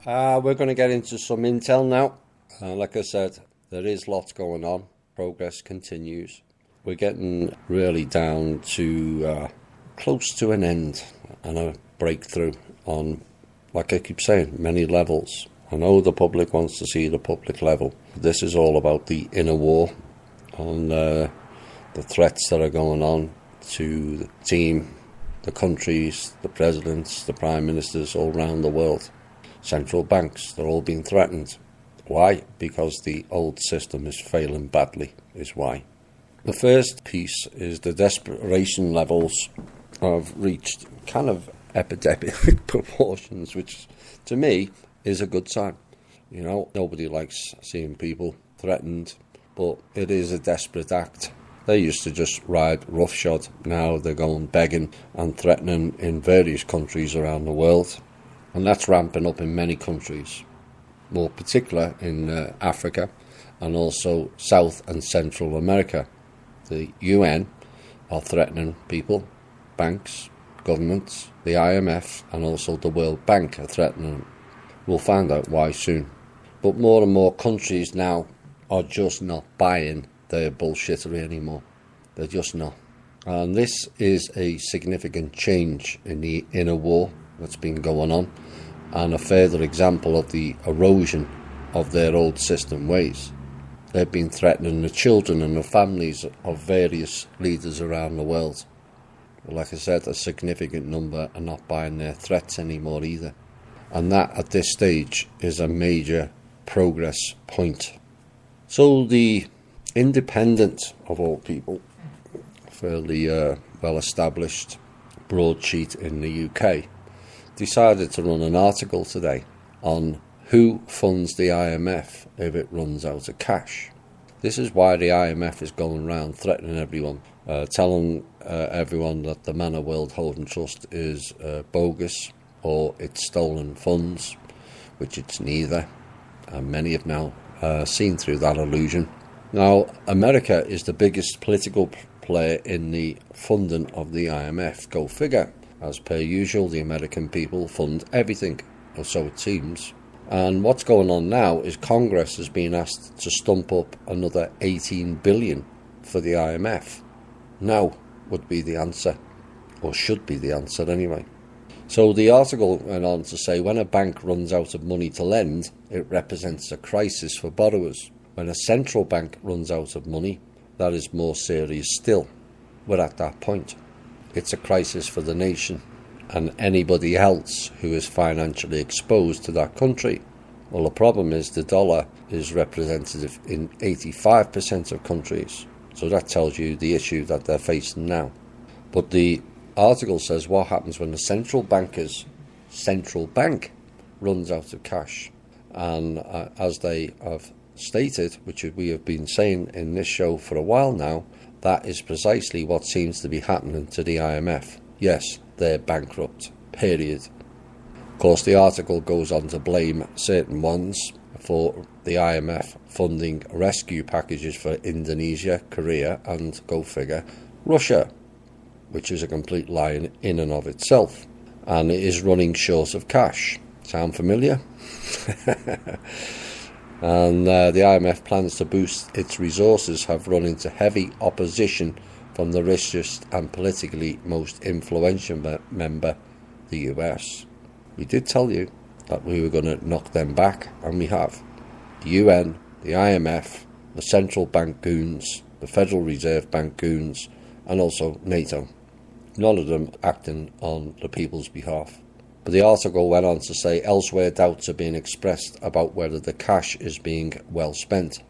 We're going to get into some intel now. Like I said, there is lots going on. Progress continues. We're getting really down to close to an end and a breakthrough on, like I keep saying, many levels. I know the public wants to see the public level. This is all about the inner war on the threats that are going on to the team, the countries, the presidents, the prime ministers all around the world. Central banks, they're all being threatened. Why? Because the old system is failing badly, is why. The first piece is the desperation levels have reached kind of epidemic proportions, which to me is a good sign. You know, nobody likes seeing people threatened, but it is a desperate act. They used to just ride roughshod. Now they're going begging and threatening in various countries around the world. And that's ramping up in many countries, more particular in Africa and also South and Central America. The UN are threatening people, banks, governments, the IMF and also the World Bank are threatening them. We'll find out why soon. But more and more countries now are just not buying their bullshittery anymore. They're just not. And this is a significant change in the inner war that's been going on, and a further example of the erosion of their old system ways. They've been threatening the children and the families of various leaders around the world. But like I said, a significant number are not buying their threats anymore either. And that at this stage is a major progress point. So the Independent, of all people, fairly well-established broadsheet in the UK, decided to run an article today on who funds the IMF if it runs out of cash. This is why the IMF is going around threatening everyone, telling everyone that the Manor World Holding Trust is bogus or it's stolen funds, which it's neither, and many have now seen through that illusion. Now, America is the biggest political player in the funding of the IMF. Go figure. As per usual, the American people fund everything, or so it seems. And what's going on now is Congress has been asked to stump up another $18 billion for the IMF. Now would be the answer, or should be the answer anyway. So the article went on to say when a bank runs out of money to lend, it represents a crisis for borrowers. When a central bank runs out of money, that is more serious still. We're at that point. It's a crisis for the nation and anybody else who is financially exposed to that country. Well, the problem is the dollar is representative in 85% of countries. So that tells you the issue that they're facing now. But the article says what happens when the central bank runs out of cash. And as they have stated, which we have been saying in this show for a while now, that is precisely what seems to be happening to the IMF. Yes, they're bankrupt, period. Of course, the article goes on to blame certain ones for the IMF funding rescue packages for Indonesia, Korea and, go figure, Russia, which is a complete lie in and of itself. And it is running short of cash. Sound familiar? And the IMF plans to boost its resources have run into heavy opposition from the richest and politically most influential member, the US. We did tell you that we were going to knock them back, and we have. The UN, the IMF, the central bank goons, the Federal Reserve Bank goons, and also NATO. None of them acting on the people's behalf. But the article went on to say elsewhere doubts are being expressed about whether the cash is being well spent.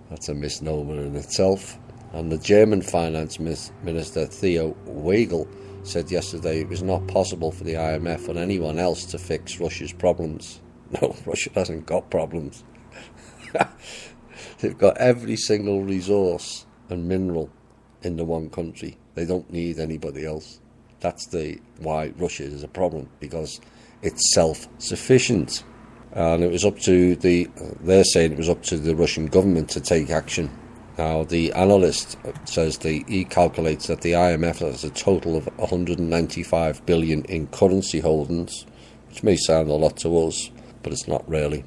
That's a misnomer in itself. And the German finance minister Theo Waigel said yesterday it was not possible for the IMF or anyone else to fix Russia's problems. No, Russia hasn't got problems. They've got every single resource and mineral in the one country. They don't need anybody else. That's why Russia is a problem, because it's self-sufficient. And it was up to they're saying it was up to the Russian government to take action. Now, the analyst says he calculates that the IMF has a total of 195 billion in currency holdings, which may sound a lot to us, but it's not really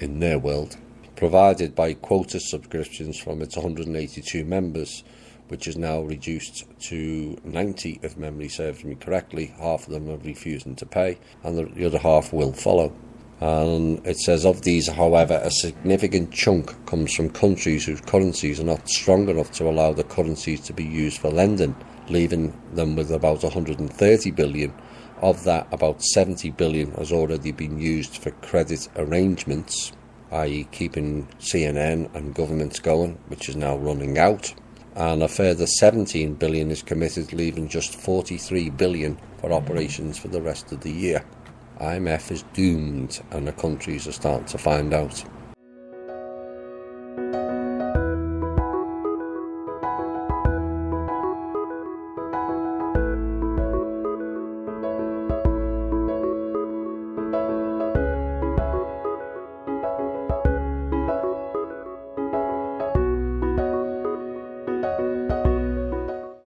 in their world. Provided by quota subscriptions from its 182 members, which is now reduced to 90 if memory serves me correctly. Half of them are refusing to pay, and the other half will follow. And it says of these, however, a significant chunk comes from countries whose currencies are not strong enough to allow the currencies to be used for lending, leaving them with about 130 billion. Of that, about 70 billion has already been used for credit arrangements, i.e. keeping CNN and governments going, which is now running out. And a further 17 billion is committed, leaving just 43 billion for operations for the rest of the year. IMF is doomed, and the countries are starting to find out.